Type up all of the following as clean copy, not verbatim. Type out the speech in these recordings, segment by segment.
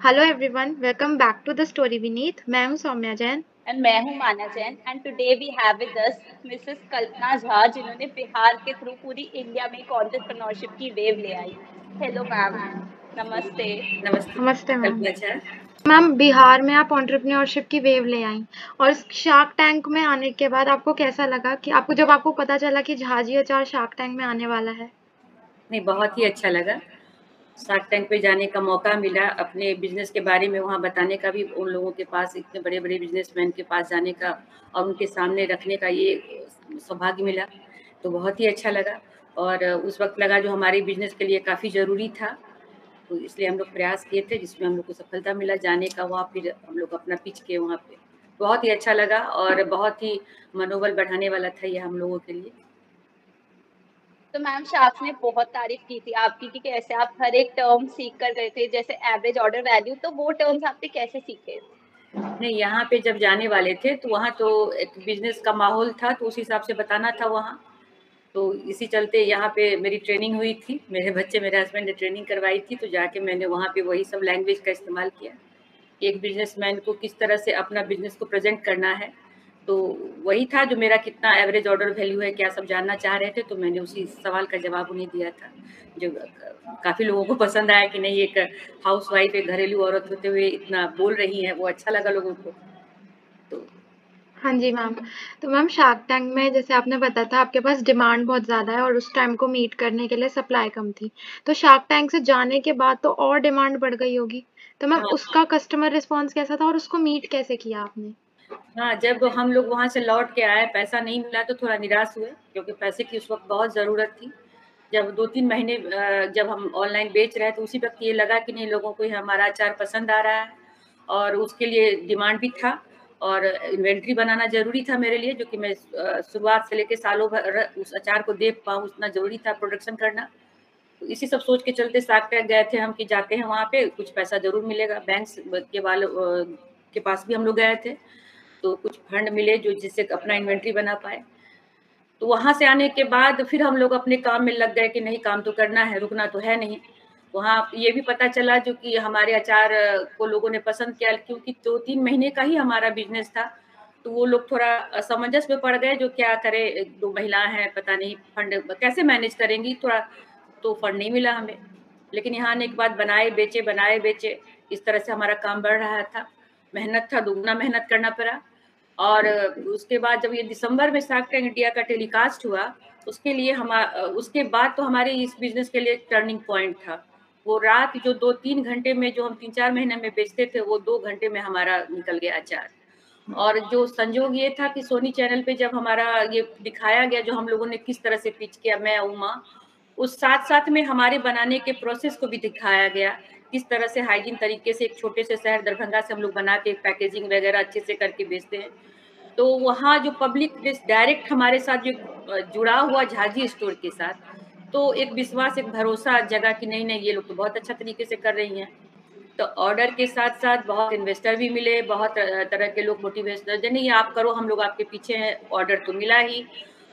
Hello everyone, welcome back to the story beneath. मैं हूं Saumya Jain. And मैं हूं Mana Jain and today we have with us Mrs Kalpana Jha जिन्होंने बिहार के थ्रू पूरी इंडिया में एंटरप्रेन्योरशिप की वेव ले आई। हेलो मैम, नमस्ते। नमस्ते। नमस्ते मैम। कल्पना झा। मैम बिहार में आप एंटरप्रेन्योरशिप की वेव ले आई और शार्क टैंक में आने के बाद आपको कैसा लगा कि आपको पता चला कि झाजी अचार शार्क टैंक में आने वाला है? नहीं, बहुत ही अच्छा लगा। शार्क टैंक पे जाने का मौका मिला, अपने बिजनेस के बारे में वहाँ बताने का भी, उन लोगों के पास, इतने बड़े बड़े बिजनेसमैन के पास जाने का और उनके सामने रखने का ये सौभाग्य मिला, तो बहुत ही अच्छा लगा। और उस वक्त लगा जो हमारे बिजनेस के लिए काफ़ी ज़रूरी था, तो इसलिए हम लोग प्रयास किए थे जिसमें हम लोग को सफलता मिला जाने का वहाँ। फिर हम लोग अपना पिच किए वहाँ पे, बहुत ही अच्छा लगा और बहुत ही मनोबल बढ़ाने वाला था ये हम लोगों के लिए। तो मैम शाफ्स ने बहुत तारीफ की थी आपकी कि कैसे आप हर एक टर्म सीख कर गए थे, जैसे एवरेज ऑर्डर वैल्यू, तो वो टर्म्स आपने कैसे सीखे? नहीं, यहाँ पे जब जाने वाले थे तो वहाँ तो एक बिजनेस का माहौल था, तो उस हिसाब से बताना था वहाँ। तो इसी चलते यहाँ पे मेरी ट्रेनिंग हुई थी, मेरे हस्बैंड ने ट्रेनिंग करवाई थी, तो जाके मैंने वहाँ पे वही सब लैंग्वेज का इस्तेमाल किया। एक बिजनेसमैन को किस तरह से अपना बिजनेस को प्रेजेंट करना है, तो वही था जो मेरा कितना एवरेज ऑर्डर वैल्यू है, क्या सब जानना चाह रहे थे, तो मैंने उसी सवाल का जवाब उन्हें दिया था, जो काफ़ी लोगों को पसंद आया कि नहीं, एक हाउसवाइफ, एक घरेलू औरत होते हुए इतना बोल रही हैं, वो अच्छा लगा लोगों को। तो हाँ जी मैम। तो मैम शार्क टैंक में जैसे आपने बताया था आपके पास डिमांड बहुत ज़्यादा है और उस टाइम को मीट करने के लिए सप्लाई कम थी। तो शार्क टैंक से जाने के बाद तो और डिमांड बढ़ गई होगी। तो मैम हाँ, उसका कस्टमर रिस्पॉन्स कैसा था और उसको मीट कैसे किया आपने? हाँ, जब हम लोग वहाँ से लौट के आए, पैसा नहीं मिला तो थोड़ा निराश हुए, क्योंकि पैसे की उस वक़्त बहुत ज़रूरत थी। जब 2-3 महीने जब हम ऑनलाइन बेच रहे हैं, तो उसी वक़्त ये लगा कि नहीं, लोगों को ये हमारा अचार पसंद आ रहा है और उसके लिए डिमांड भी था और इन्वेंट्री बनाना ज़रूरी था मेरे लिए, जो कि मैं शुरुआत से लेके सालों भर उस अचार को दे पाऊँ, उतना ज़रूरी था प्रोडक्शन करना। तो इसी सब सोच के चलते शार्क टैंक गए थे हम कि जाते हैं वहाँ पे, कुछ पैसा ज़रूर मिलेगा। बैंक्स के के पास भी हम लोग गए थे, तो कुछ फंड मिले जो जिससे अपना इन्वेंट्री बना पाए। तो वहाँ से आने के बाद फिर हम लोग अपने काम में लग गए कि नहीं, काम तो करना है, रुकना तो है नहीं। वहाँ ये भी पता चला जो कि हमारे अचार को लोगों ने पसंद किया, क्योंकि 2-3 महीने का ही हमारा बिज़नेस था। तो वो लोग थोड़ा असमंजस में पड़ गए, जो क्या करें, 1-2 महिलाएँ हैं, पता नहीं फंड कैसे मैनेज करेंगी, थोड़ा तो फंड नहीं मिला हमें। लेकिन यहाँ आने के बाद बनाए बेचे, इस तरह से हमारा काम बढ़ रहा था। मेहनत था, दुगना मेहनत करना पड़ा। और उसके बाद जब ये दिसंबर में शार्क टैंक इंडिया का टेलीकास्ट हुआ, उसके बाद तो हमारे इस बिज़नेस के लिए एक टर्निंग पॉइंट था। वो रात जो 2-3 घंटे में जो हम 3-4 महीने में बेचते थे, वो 2 घंटे में हमारा निकल गया अचार। और जो संजोग ये था कि सोनी चैनल पे जब हमारा ये दिखाया गया, जो हम लोगों ने किस तरह से पिच किया, मैं उमा, उस साथ-साथ में हमारे बनाने के प्रोसेस को भी दिखाया गया, किस तरह से हाइजीन तरीके से एक छोटे से शहर दरभंगा से हम लोग बना के पैकेजिंग वगैरह अच्छे से करके बेचते हैं। तो वहाँ जो पब्लिक जिस डायरेक्ट हमारे साथ जो जुड़ा हुआ झाजी स्टोर के साथ, तो एक विश्वास, एक भरोसा जगा कि नहीं, ये लोग तो बहुत अच्छा तरीके से कर रही हैं। तो ऑर्डर के साथ-साथ बहुत इन्वेस्टर भी मिले, बहुत तरह के लोग मोटिवेशनल, जो नहीं आप करो, हम लोग आपके पीछे हैं, ऑर्डर तो मिला ही।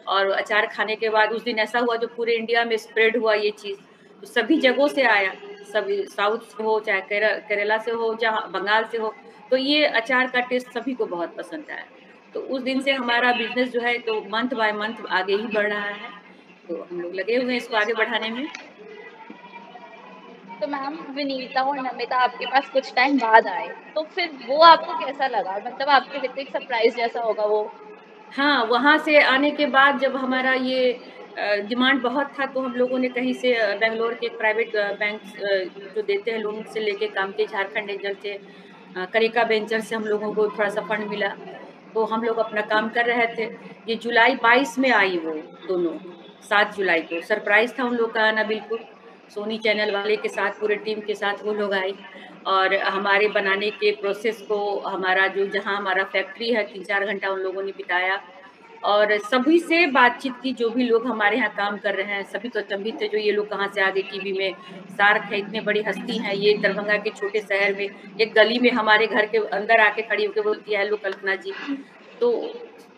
और अचार खाने के बाद उस दिन ऐसा हुआ जो पूरे इंडिया में स्प्रेड हुआ ये चीज़, तो सभी जगहों से आया, सभी साउथ से हो, चाहे केरला से हो, जहाँ बंगाल से हो, तो ये अचार का टेस्ट सभी को बहुत पसंद आया। तो उस दिन से हमारा बिज़नेस जो है तो मंथ बाय मंथ आगे ही बढ़ रहा है, तो हम लोग लगे हुए हैं इसको आगे बढ़ाने में। तो मैम विनीता और नमिता आपके पास कुछ टाइम बाद आए, तो फिर वो आपको कैसा लगा? मतलब आपके लिए तो एक सरप्राइज जैसा होगा वो। हाँ, वहाँ से आने के बाद जब हमारा ये डिमांड बहुत था, तो हम लोगों ने कहीं से बैंगलोर के एक प्राइवेट बैंक जो देते हैं लोन, से लेके काम के, झारखंड एंजल से, कनिका वेंचर से हम लोगों को थोड़ा-सा फंड मिला, तो हम लोग अपना काम कर रहे थे। ये जुलाई 22 में आई वो दोनों, 7 जुलाई को सरप्राइज़ था उन लोग का आना बिल्कुल। सोनी चैनल वाले के साथ, पूरे टीम के साथ वो लोग आई और हमारे बनाने के प्रोसेस को, हमारा जो जहाँ हमारा फैक्ट्री है, 3-4 घंटा उन लोगों ने बिताया और सभी से बातचीत की, जो भी लोग हमारे यहाँ काम कर रहे हैं, सभी तो अचंभित थे, जो ये लोग कहाँ से आ गए टीवी में, शार्क है, इतने बड़ी हस्ती हैं, ये दरभंगा के छोटे शहर में, एक गली में हमारे घर के अंदर आके खड़ी होके बोलती है, हेलो कल्पना जी। तो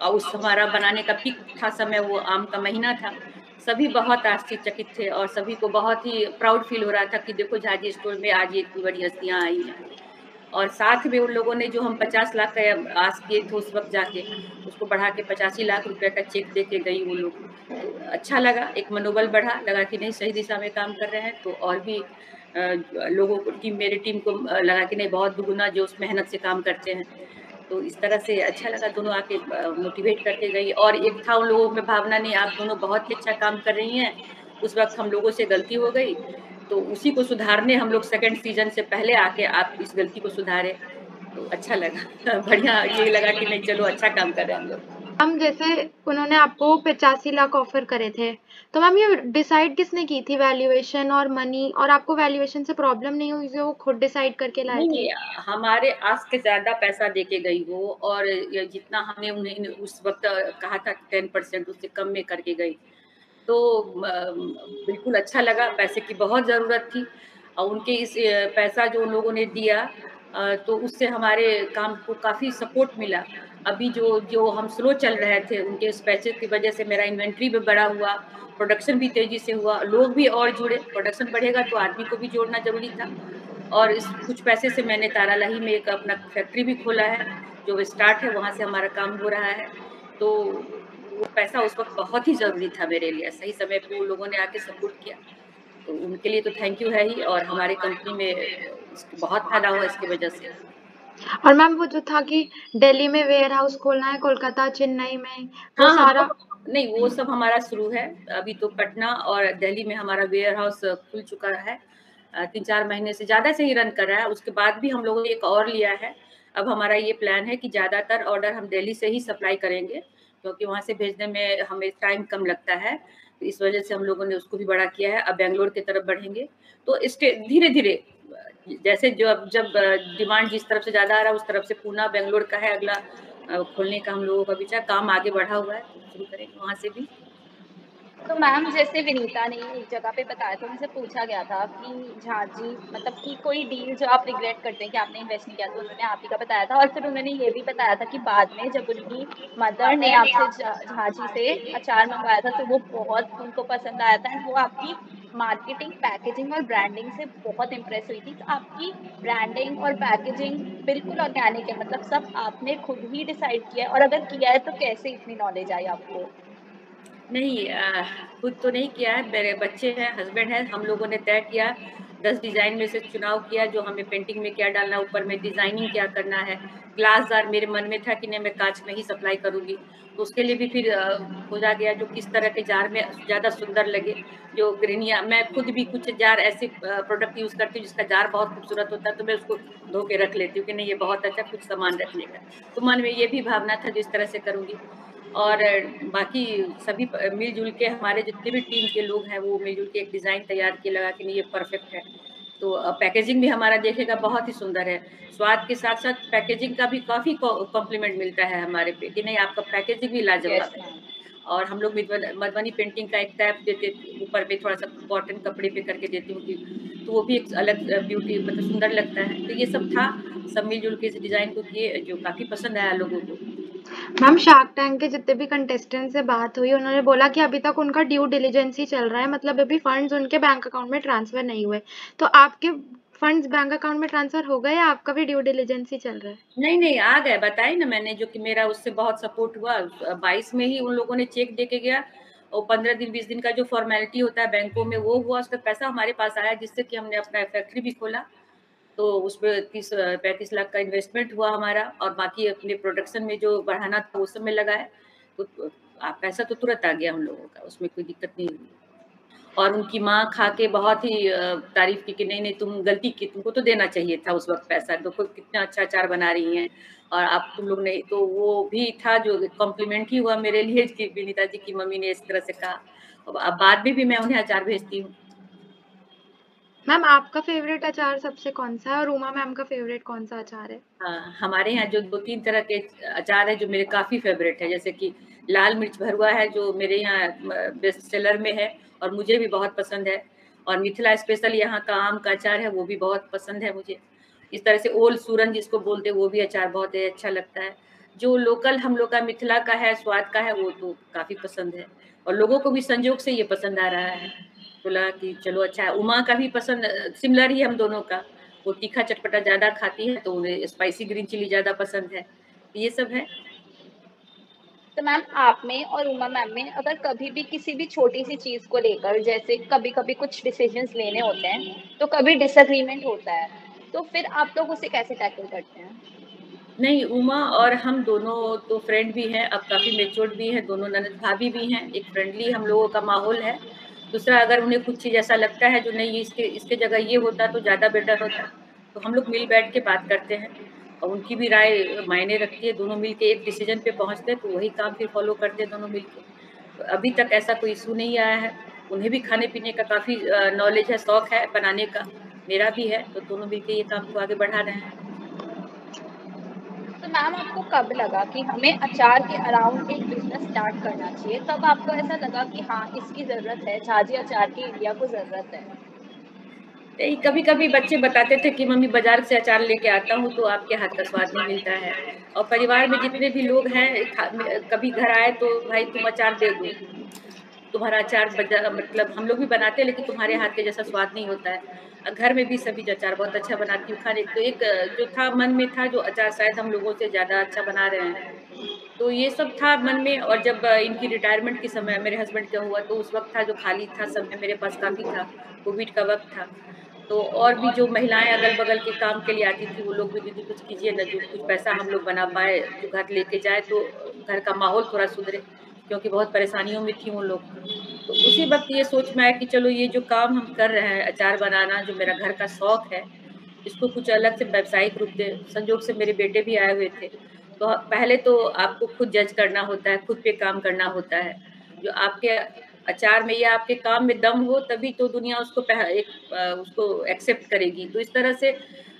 उस हमारा बनाने का पीक था समय, वो आम का महीना था। सभी बहुत आश्चर्यचकित थे और सभी को बहुत ही प्राउड फील हो रहा था कि देखो झाजी स्टोर में आज ये इतनी बड़ी हस्तियाँ आई हैं। और साथ में उन लोगों ने जो हम 50 लाख का आस किए थे उस वक़्त जाके, उसको बढ़ा के 85 लाख रुपए का चेक दे के गई वो लोग। तो अच्छा लगा, एक मनोबल बढ़ा, लगा कि नहीं सही दिशा में काम कर रहे हैं, तो और भी लोगों को मेरी टीम को लगा कि नहीं बहुत दुगुना जोश मेहनत से काम करते हैं। तो इस तरह से अच्छा लगा, दोनों आके मोटिवेट करके गई। और एक था उन लोगों में भावना, नहीं आप दोनों बहुत ही अच्छा काम कर रही हैं, उस वक़्त हम लोगों से गलती हो गई, तो उसी को सुधारने हम लोग सेकंड सीज़न से पहले आके आप इस गलती को सुधारे, तो अच्छा लगा। बढ़िया ये लगा कि नहीं चलो अच्छा काम कर रहे हैं हम लोग। मैम जैसे उन्होंने आपको 85 लाख ऑफर करे थे, तो मैम ये डिसाइड किसने की थी, वैल्यूएशन और मनी, और आपको वैल्यूएशन से प्रॉब्लम नहीं हुई जो वो खुद डिसाइड करके लाए नहीं, थे? नहीं, हमारे आस के ज़्यादा पैसा दे के गई वो, और ये जितना हमने उन्हें उस वक़्त कहा था 10% उससे कम में करके गई। तो बिल्कुल अच्छा लगा, पैसे की बहुत ज़रूरत थी और उनके इस पैसा जो उन लोगों ने दिया तो उससे हमारे काम को काफ़ी सपोर्ट मिला। अभी जो जो हम स्लो चल रहे थे, उनके इस पैसे की वजह से मेरा इन्वेंट्री भी बड़ा हुआ, प्रोडक्शन भी तेज़ी से हुआ, लोग भी और जुड़े, प्रोडक्शन बढ़ेगा तो आदमी को भी जोड़ना ज़रूरी था। और इस कुछ पैसे से मैंने तारालाही में एक अपना फैक्ट्री भी खोला है, जो स्टार्ट है, वहाँ से हमारा काम हो रहा है। तो वो पैसा उस वक़्त बहुत ही ज़रूरी था मेरे लिए, सही समय पे उन लोगों ने आके सपोर्ट किया, तो उनके लिए तो थैंक यू है ही, और हमारी कंपनी में इसको बहुत फ़ायदा हुआ इसकी वजह से। और मैम वो जो था कि दिल्ली में वेयर हाउस खोलना है, कोलकाता, चेन्नई में, वो हाँ, हाँ, सारा? नहीं वो सब हमारा शुरू है, अभी तो पटना और दिल्ली में हमारा वेयर हाउस खुल चुका है। 3-4 महीने से ज़्यादा से ही रन कर रहा है, उसके बाद भी हम लोगों ने एक और लिया है। अब हमारा ये प्लान है कि ज़्यादातर ऑर्डर हम दिल्ली से ही सप्लाई करेंगे, क्योंकि वहाँ से भेजने में हमें टाइम कम लगता है। तो इस वजह से हम लोगों ने उसको भी बड़ा किया है, अब बैंगलोर की तरफ बढ़ेंगे। तो इसके धीरे-धीरे जैसे जब डिमांड जिस तरफ से ज़्यादा आ रहा है, उस तरफ से पूना, बैंगलोर का है अगला खोलने का हम लोगों का विचार, काम आगे बढ़ा हुआ है, तो शुरू करेंगे वहाँ से भी। तो मैम जैसे विनीता ने एक जगह पे बताया था, उनसे पूछा गया था कि झांझी मतलब कि कोई डील जो आप रिग्रेट करते हैं कि आपने इन्वेस्ट नहीं किया, तो उन्होंने आप ही का बताया था। और फिर उन्होंने ये भी बताया था कि बाद में जब उनकी मदर ने आपसे झांझी से अचार मंगवाया था तो वो बहुत उनको पसंद आया था, एंड वो आपकी मार्केटिंग, पैकेजिंग और ब्रांडिंग से बहुत इम्प्रेस हुई थी। तो आपकी ब्रांडिंग और पैकेजिंग बिल्कुल ऑर्गेनिक है, मतलब सब आपने खुद ही डिसाइड किया है, और अगर किया है तो कैसे इतनी नॉलेज आई आपको? नहीं खुद तो नहीं किया है, मेरे बच्चे हैं, हस्बैंड है, हम लोगों ने तय किया, 10 डिज़ाइन में से चुनाव किया, जो हमें पेंटिंग में क्या डालना है, ऊपर में डिज़ाइनिंग क्या करना है। ग्लास जार मेरे मन में था कि नहीं मैं काँच में ही सप्लाई करूँगी, तो उसके लिए भी फिर खोजा गया जो किस तरह के जार में ज़्यादा सुंदर लगे। जो गृहिणियाँ, मैं खुद भी कुछ जार ऐसे प्रोडक्ट यूज़ करती हूँ जिसका जार बहुत खूबसूरत होता है, तो मैं उसको धो के रख लेती हूँ कि नहीं ये बहुत अच्छा कुछ सामान रखने का। तो मन में ये भी भावना था जो इस तरह से करूँगी। और बाकी सभी मिल-जुल के हमारे जितने भी टीम के लोग हैं, वो मिल-जुल के एक डिज़ाइन तैयार किए, लगा कि नहीं ये परफेक्ट है। तो पैकेजिंग भी हमारा देखिएगा बहुत ही सुंदर है। स्वाद के साथ-साथ पैकेजिंग का भी काफ़ी कॉम्प्लीमेंट मिलता है हमारे पे कि नहीं आपका पैकेजिंग भी यस लाजवाब है। मैम। और हम लोग मधुबनी पेंटिंग का एक टैप देते, ऊपर में थोड़ा-सा कॉटन कपड़े पे करके देती हूँ कि तो वो भी एक अलग ब्यूटी मतलब सुंदर लगता है। तो ये सब था, सब मिल-जुल के इस डिज़ाइन को किए जो काफ़ी पसंद आया लोगों को। मैम शार्क टैंक के जितने भी कंटेस्टेंट से बात हुई, उन्होंने बोला कि अभी तक उनका ड्यू डिलिजेंस ही चल रहा है, मतलब अभी फंड्स उनके बैंक अकाउंट में ट्रांसफर नहीं हुए। तो आपके फंड्स बैंक अकाउंट में ट्रांसफर हो गए या आपका भी ड्यू डिलिजेंस ही चल रहा है? नहीं, नहीं, आ गए, बताई ना मैंने जो कि मेरा उससे बहुत सपोर्ट हुआ। 22 में ही उन लोगों ने चेक दे के गया, और 15 दिन 20 दिन का जो फ़ॉर्मेलिटी होता है बैंकों में वो हुआ, उसका पैसा हमारे पास आया, जिससे कि हमने अपना फैक्ट्री भी खोला। तो उसमें 35 लाख का इन्वेस्टमेंट हुआ हमारा, और बाकी अपने प्रोडक्शन में जो बढ़ाना था वो सब में लगाया। तो पैसा तो तुरंत आ गया हम लोगों का, उसमें कोई दिक्कत नहीं हुई। और उनकी माँ खा के बहुत ही तारीफ़ की कि नहीं-नहीं तुम गलती की, तुमको तो देना चाहिए था उस वक़्त पैसा, देखो कितना अच्छा अचार बना रही हैं, और अब तुम लोग नहीं, तो वो भी था जो कॉम्प्लीमेंट ही हुआ मेरे लिए कि विनीता जी की मम्मी ने इस तरह से कहा। अब बाद में भी मैं उन्हें अचार भेजती हूँ। मैम आपका फेवरेट अचार सबसे कौन-सा है और उमा मैम का फेवरेट कौन-सा अचार है? हाँ, हमारे यहाँ जो 2-3 तरह के अचार हैं जो मेरे काफ़ी फ़ेवरेट है, जैसे कि लाल मिर्च भरुआ है जो मेरे यहाँ बेस्ट सेलर में है और मुझे भी बहुत पसंद है, और मिथिला स्पेशल यहाँ का आम का अचार है वो भी बहुत पसंद है मुझे। इस तरह से ओल सूरन जिसको बोलते हैं वो भी अचार बहुत ही अच्छा लगता है। जो लोकल हम लोग का मिथिला का है, स्वाद का है, वो तो काफ़ी पसंद है, और लोगों को भी संजोग से ये पसंद आ रहा है। तो लगा कि चलो अच्छा है, उमा का भी पसंद सिमिलर ही हम दोनों का। वो तीखा चटपटा ज़्यादा खाती है, तो उन्हें स्पाइसी ग्रीन चिली ज़्यादा पसंद है। ये सब है। तो मैम आप में और उमा मैम में अगर कभी भी किसी भी छोटी सी चीज को लेकर, जैसे कभी कभी कुछ डिसीजंस लेने होते हैं तो कभी डिसएग्रीमेंट होता है, तो फिर आप लोग उसे कैसे टैकल करते हैं? नहीं, उमा और हम दोनों तो फ्रेंड भी हैं, अब काफ़ी मैच्योर्ड भी हैं, दोनों ननद भाभी भी हैं, एक फ्रेंडली हम लोगों का माहौल है। दूसरा, अगर उन्हें कुछ चीज़ ऐसा लगता है जो नहीं, ये इसके इसके जगह ये होता तो ज़्यादा बेटर होता, तो हम लोग मिल बैठ के बात करते हैं और उनकी भी राय मायने रखती है, दोनों मिल के एक डिसीजन पे पहुँचते हैं, तो वही काम फिर फॉलो करते हैं दोनों मिल के। तो अभी तक ऐसा कोई इश्यू नहीं आया है। उन्हें भी खाने-पीने का काफ़ी नॉलेज है, शौक है बनाने का, मेरा भी है, तो दोनों मिल के ये काम को आगे बढ़ा रहे हैं। तो मैम आपको कब लगा कि हमें अचार के अराउंड एक बिजनेस स्टार्ट करना चाहिए? कब आपको ऐसा लगा कि हाँ, इसकी ज़रूरत है, झाजी अचार की इंडिया को ज़रूरत है? यही कभी-कभी बच्चे बताते थे कि मम्मी बाज़ार से अचार लेके आता हूँ तो आपके हाथ का स्वाद नहीं मिलता है। और परिवार में जितने भी लोग हैं कभी घर आए तो भाई तुम अचार दे दो। तुम्हारा अचार मतलब हम लोग भी बनाते हैं लेकिन तुम्हारे हाथ के जैसा स्वाद नहीं होता है। घर में भी सभी अचार बहुत अच्छा बनाती हूँ खाने तो एक जो था मन में था जो अचार शायद हम लोगों से ज़्यादा अच्छा बना रहे हैं। तो ये सब था मन में और जब इनकी रिटायरमेंट के समय मेरे हस्बैंड का हुआ तो उस वक़्त था जो खाली था समय मेरे पास काफ़ी था, कोविड का वक़्त था। तो और भी जो महिलाएँ अगल-बगल के काम के लिए आती थी वो लोग भी दीदी कुछ कीजिए ना जो कुछ पैसा हम लोग बना पाएँ, जो घर लेके जाएँ तो घर का माहौल थोड़ा सुधरे, क्योंकि बहुत परेशानियों में थी वो लोग। तो उसी वक़्त ये सोच में आया कि चलो ये जो काम हम कर रहे हैं अचार बनाना जो मेरा घर का शौक है, इसको कुछ अलग से व्यावसायिक रूप दे संजोग से मेरे बेटे भी आए हुए थे। तो पहले तो आपको खुद जज करना होता है, खुद पे काम करना होता है। जो आपके अचार में या आपके काम में दम हो तभी तो दुनिया उसको उसको एक्सेप्ट करेगी। तो इस तरह से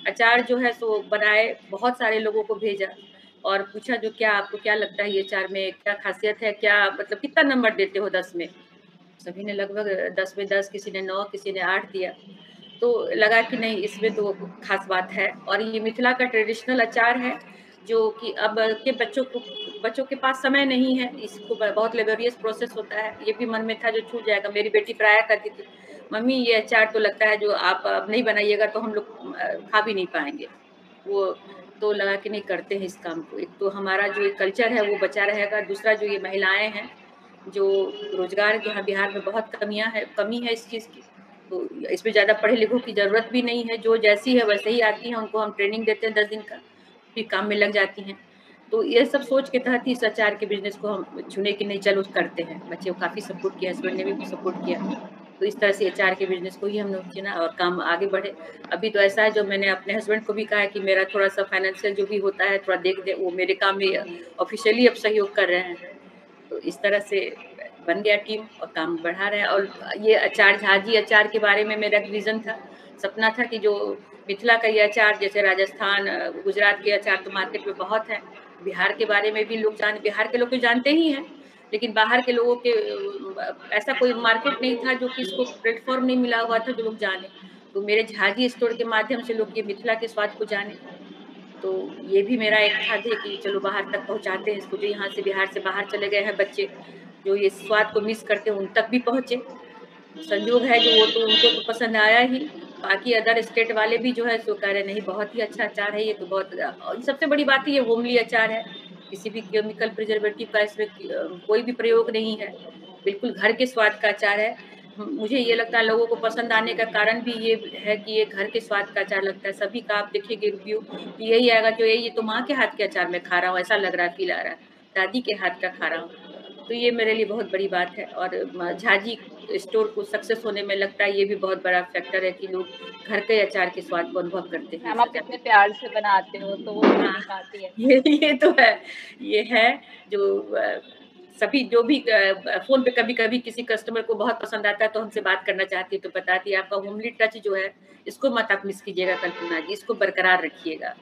अचार जो है सो बनाए, बहुत सारे लोगों को भेजा और पूछा जो क्या आपको क्या लगता है ये अचार में क्या ख़ासियत है? क्या मतलब कितना नंबर देते हो 10 में? सभी ने लगभग 10 में 10 किसी ने 9 किसी ने 8 दिया। तो लगा कि नहीं इसमें तो ख़ास बात है और ये मिथिला का ट्रेडिशनल अचार है, जो कि अब के बच्चों के पास समय नहीं है, इसको बहुत लेबोरियस प्रोसेस होता है, ये भी मन में था जो छूट जाएगा। मेरी बेटी प्रायः कहती थी, मम्मी ये अचार तो लगता है जो आप अब नहीं बनाइएगा तो हम लोग खा भी नहीं पाएँगे। वो तो लगा कि नहीं करते हैं इस काम को। एक तो हमारा जो ये कल्चर है वो बचा रहेगा, दूसरा जो ये महिलाएँ हैं, जो रोज़गार के यहाँ बिहार में बहुत कमी है इस चीज़ की। तो इसमें ज़्यादा पढ़े-लिखों की ज़रूरत भी नहीं है, जो जैसी है वैसे ही आती हैं, उनको हम ट्रेनिंग देते हैं 10 दिन का, फिर काम में लग जाती हैं। तो ये सब सोच के तहत ही इस अचार के बिज़नेस को हम चुने कि नहीं चलो करते हैं। बच्चे को काफ़ी सपोर्ट किया, हस्बैंड ने भी सपोर्ट किया। तो इस तरह से अचार के बिज़नेस को ही हम लोग चुना और काम आगे बढ़े। अभी तो ऐसा है जो मैंने अपने हस्बैंड को भी कहा है कि मेरा थोड़ा-सा फाइनेंशियल जो भी होता है थोड़ा देख दें, वो मेरे काम में ऑफ़िशियली अब सहयोग कर रहे हैं। तो इस तरह से बन गया टीम और काम बढ़ा रहे हैं और ये अचार झाजी अचार के बारे में मेरा एक विज़न था, सपना था कि जो मिथिला का ये अचार जैसे राजस्थान, गुजरात के अचार तो मार्केट में बहुत हैं। बिहार के बारे में भी बिहार के लोग तो जानते ही हैं, लेकिन बाहर के लोगों के ऐसा कोई मार्केट नहीं था जो कि इसको प्लेटफ़ॉर्म नहीं मिला हुआ था जो लोग जाने। तो मेरे झाजी स्टोर के माध्यम से लोग ये मिथिला के स्वाद को जाने। तो ये भी मेरा एक था ध्येय कि चलो बाहर तक पहुँचाते हैं इसको, जो यहाँ से बिहार से बाहर चले गए हैं बच्चे, जो ये स्वाद को मिस करते हैं उन तक भी पहुँचे। संयोग है जो वो तो उनको तो पसंद आया ही, बाकी अदर स्टेट वाले भी जो है सो कह रहे नहीं बहुत ही अच्छा अचार है ये तो बहुत और सबसे बड़ी बात ये होमली अचार है, किसी भी केमिकल प्रिजर्वेटिव का इसमें कोई भी प्रयोग नहीं है, बिल्कुल घर के स्वाद का अचार है। मुझे ये लगता है लोगों को पसंद आने का कारण भी ये है कि ये घर के स्वाद का अचार लगता है, सभी का आप देखेंगे रिव्यू तो यही आएगा जो ये तो माँ के हाथ के अचार मैं खा रहा हूँ, ऐसा लग रहा है, फ़ील आ रहा है, दादी के हाथ का खा रहा हूँ। तो ये मेरे लिए बहुत बड़ी बात है और झाजी स्टोर को सक्सेस होने में लगता है ये भी बहुत बड़ा फैक्टर है कि लोग घर के अचार के स्वाद को अनुभव करते हैं मैम इस आप अचार इतने प्यार से बनाते हो तो वो तो हाँ, नहीं खाती है। ये तो है। ये है जो सभी जो भी फ़ोन पे कभी-कभी किसी कस्टमर को बहुत पसंद आता है तो हमसे बात करना चाहती है तो बताती है आपका होमली टच जो है, इसको मत आप मिस कीजिएगा कल्पना जी, इसको बरकरार रखिएगा।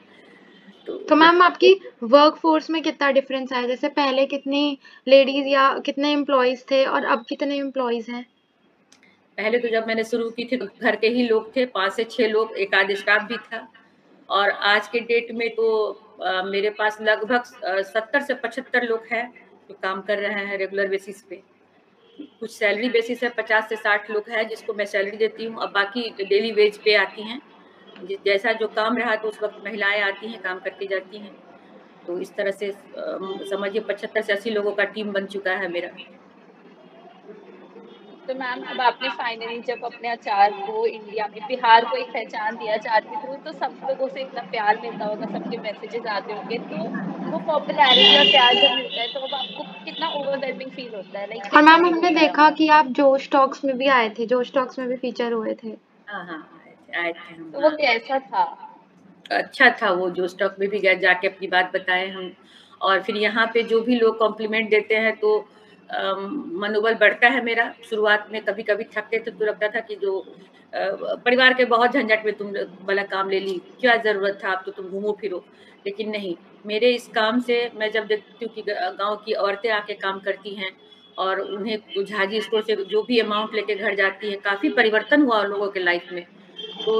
तो तो मैम आपकी वर्क फ़ोर्स में कितना डिफ़रेंस आया? जैसे पहले कितनी लेडीज़ या कितने एम्प्लॉइज़ थे और अब कितने एम्प्लॉइज़ हैं? पहले तो जब मैंने शुरू की थी तो घर के ही लोग थे, 5 से 6 लोग, एक आध स्टाफ भी था और आज के डेट में तो मेरे पास लगभग 70 से 75 लोग हैं, जो काम कर रहे हैं रेगुलर बेसिस पे। कुछ सैलरी बेसिस है 50 से 60 लोग हैं जिसको मैं सैलरी देती हूँ और बाकी डेली वेज पे आती हैं। जैसा जो काम रहा तो उस वक़्त महिलाएँ आती हैं, काम करके जाती हैं। तो इस तरह से समझिए 75 से 80 लोगों का टीम बन चुका है मेरा। तो मैम अब आपने फाइनली जब अपने अचार को इंडिया में बिहार को एक पहचान दिया अचार के थ्रू, तो सब लोगों से इतना प्यार मिलता होगा, सबके मैसेजेस आते होंगे, तो वो पॉपुलैरिटी और प्यार जब मिलता है तो अब आपको कितना ओवरवेलमिंग फील होता है, लाइक और कैसा मैम फील हमने होता है देखा आपको? कि आप जोश टॉक्स में भी आए थे, जोश टॉक्स में भी फीचर हुए थे। हाँ, हाँ, आए थे हम, तो वो हाँ। कैसा था? अच्छा था वो, जो स्टॉक में भी गए जाके अपनी बात बताएँ हम। और फिर यहाँ पे जो भी लोग कॉम्प्लीमेंट देते हैं तो मनोबल बढ़ता है मेरा। शुरुआत में कभी-कभी थकते थे तो लगता था कि जो परिवार के बहुत झंझट में तुम वाला काम ले ली, क्या ज़रूरत था, अब तो तुम घूमो फिरो। लेकिन नहीं, मेरे इस काम से मैं जब देखती हूँ कि गाँव की औरतें आके काम करती हैं और उन्हें झाजी स्टोर से जो भी अमाउंट लेके घर जाती हैं, काफ़ी परिवर्तन हुआ उन लोगों के लाइफ में। तो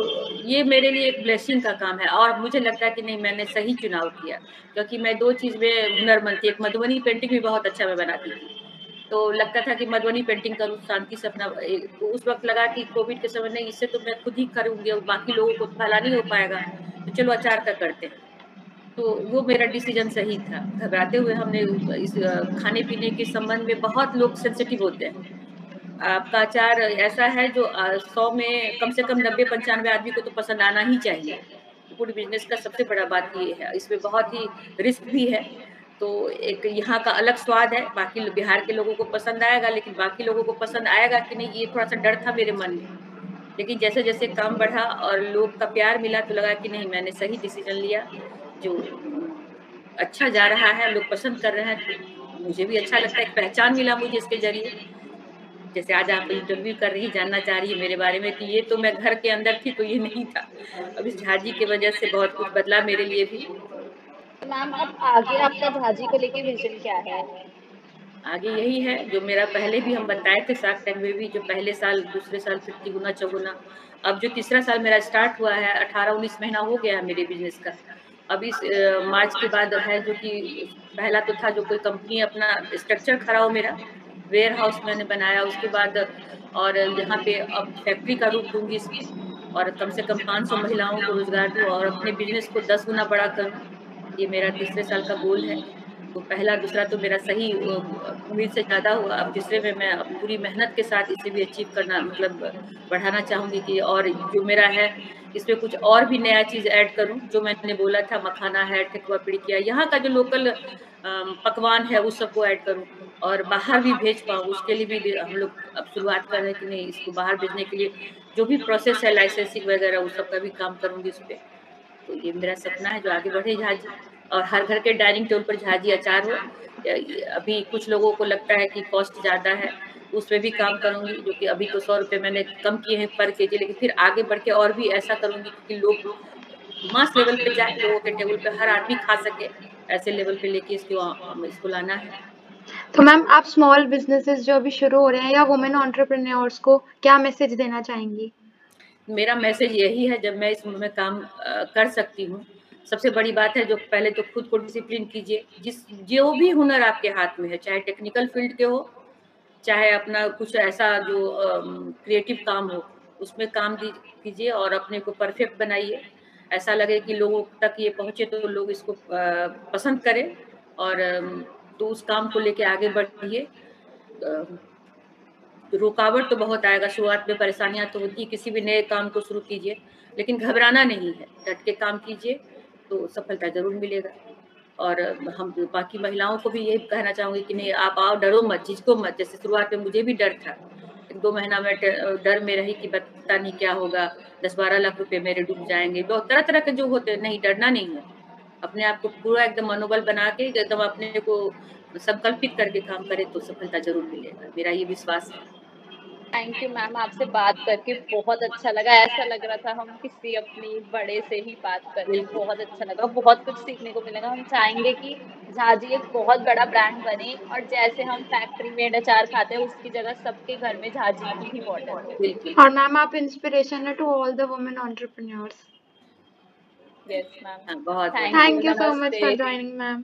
ये मेरे लिए एक ब्लेसिंग का काम है और मुझे लगता है कि नहीं, मैंने सही चुनाव किया, क्योंकि मैं 2 चीज़ में हुनरमंद थी। एक मधुबनी पेंटिंग भी बहुत अच्छा मैं बनाती थी। तो लगता था कि मधुबनी पेंटिंग करूँ शांति से अपना तो उस वक़्त लगा कि कोविड के समय नहीं, इससे तो मैं खुद ही करूँगी और बाकी लोगों को तो भला नहीं हो पाएगा, तो चलो अचार का करते हैं। तो वो मेरा डिसीज़न सही था। घबराते हुए हमने इस खाने-पीने के संबंध में बहुत लोग सेंसिटिव होते हैं। आपका अचार ऐसा है जो 100 में कम से कम 90-95 आदमी को तो पसंद आना ही चाहिए। फूड बिज़नेस का सबसे बड़ा बात ये है, इसमें बहुत ही रिस्क भी है। तो एक यहाँ का अलग स्वाद है, बाकी बिहार के लोगों को पसंद आएगा, लेकिन बाकी लोगों को पसंद आएगा कि नहीं, ये थोड़ा-सा डर था मेरे मन में। लेकिन जैसे-जैसे काम बढ़ा और लोग का प्यार मिला तो लगा कि नहीं, मैंने सही डिसीज़न लिया, जो अच्छा जा रहा है, लोग पसंद कर रहे हैं, तो मुझे भी अच्छा लगता है, एक पहचान मिला मुझे इसके ज़रिए। जैसे आज आप इंटरव्यू कर रही, जानना चाह रही है मेरे बारे में, कि ये तो मैं घर के अंदर थी तो ये नहीं था। अब इस झाजी की वजह से बहुत कुछ बदला मेरे लिए भी। तो मैम अब आगे आपका झाजी को लेके विज़न क्या है? आगे यही है जो मेरा पहले भी हम बताए थे शार्क टैंक में भी, जो पहले साल, दूसरे साल फिर तिगुना चौगुना। अब जो तीसरा साल मेरा स्टार्ट हुआ है, 18-19 महीना हो गया है मेरे बिज़नेस का। अब इस मार्च के बाद है जो कि पहला तो था जो कोई कंपनी अपना स्ट्रक्चर खड़ा हो मेरा, वेयर हाउस मैंने बनाया उसके बाद, और यहाँ पे अब फैक्ट्री का रूप दूँगी इसमें और कम से कम 500 महिलाओं को रोज़गार दूँ और अपने बिज़नेस को 10 गुना बड़ा करूँ। ये मेरा तीसरे साल का गोल है। तो पहला, दूसरा तो मेरा सही उम्मीद से ज़्यादा हुआ। अब तीसरे में मैं पूरी मेहनत के साथ इसे भी अचीव करना, मतलब बढ़ाना चाहूँगी कि और जो मेरा है इसमें कुछ और भी नया चीज़ ऐड करूँ। जो मैंने बोला था मखाना है, ठेकुआ पिड़किया, यहाँ का जो लोकल पकवान है उस सबको ऐड करूँ और बाहर भी भेज पाऊँ। उसके लिए भी हम लोग अब शुरुआत कर रहे हैं कि नहीं, इसको बाहर भेजने के लिए जो भी प्रोसेस है लाइसेंसिंग वगैरह, उस सब का भी काम करूँगी इस पे। तो ये मेरा सपना है जो आगे बढ़े झाजी, और हर घर के डाइनिंग टेबल पर झाजी अचार हो। अभी कुछ लोगों को लगता है कि कॉस्ट ज़्यादा है, उसमें भी काम करूँगी, जो कि अभी तो 100 रुपए मैंने कम किए हैं पर केजी, लेकिन फिर आगे बढ़ के और भी ऐसा करूँगी कि लोग मास लेवल पे जाए, लोगों के टेबल पे हर आदमी खा सके, ऐसे लेवल पे लेके इसको लाना है। तो मैम आप स्मॉल बिज़नेसेस जो अभी शुरू हो रहे हैं या वुमेन एंटरप्रेन्योर्स को क्या मैसेज देना चाहेंगी? मेरा मैसेज यही है, जब मैं इस में काम कर सकती हूँ, सबसे बड़ी बात है जो पहले तो खुद को डिसिप्लिन कीजिए। जो भी हुनर आपके हाथ में है, चाहे टेक्निकल फील्ड के हो, चाहे अपना कुछ ऐसा जो क्रिएटिव काम हो, उसमें काम कीजिए और अपने को परफेक्ट बनाइए। ऐसा लगे कि लोगों तक ये पहुँचे तो लोग इसको पसंद करें और तो उस काम को लेके आगे बढ़िए। अ, रुकावट तो बहुत आएगा, शुरुआत में परेशानियाँ तो होती हैं, किसी भी नए काम को शुरू कीजिए, लेकिन घबराना नहीं है, डट के काम कीजिए, तो सफलता ज़रूर मिलेगा। और हम बाकी महिलाओं को भी यही कहना चाहूँगी कि नहीं, आप आओ, डरो मत, झिझको मत। जैसे शुरुआत में मुझे भी डर था, 1-2 महीना मैं डर में रही कि पता नहीं क्या होगा, 10-12 लाख रुपए मेरे डूब जाएँगे, बहुत तरह-तरह के जो होते हैं, नहीं, डरना नहीं है। अपने आप को पूरा एकदम मनोबल बना के एकदम अपने को संकल्पित करके काम करें तो सफलता ज़रूर मिलेगा, मेरा ये विश्वास है। थैंक यू मैम, आपसे बात करके बहुत अच्छा लगा। ऐसा लग रहा था हम किसी अपनी बड़े से ही बात कर रहे हैं। बिल्कुल, बहुत अच्छा लगा, बहुत कुछ सीखने को मिलेगा। हम चाहेंगे कि झाजी एक बहुत बड़ा ब्रांड बने और जैसे हम फैक्ट्री मेड अचार खाते हैं, उसकी जगह सबके घर में झाजी की ही बॉटल हो। बिल्कुल। और मैम आप इंस्पिरेशन है to all the women entrepreneurs. Yes ma'am, हाँ, बहुत-बहुत thank you, thank you so much नमस्ते। For joining ma'am.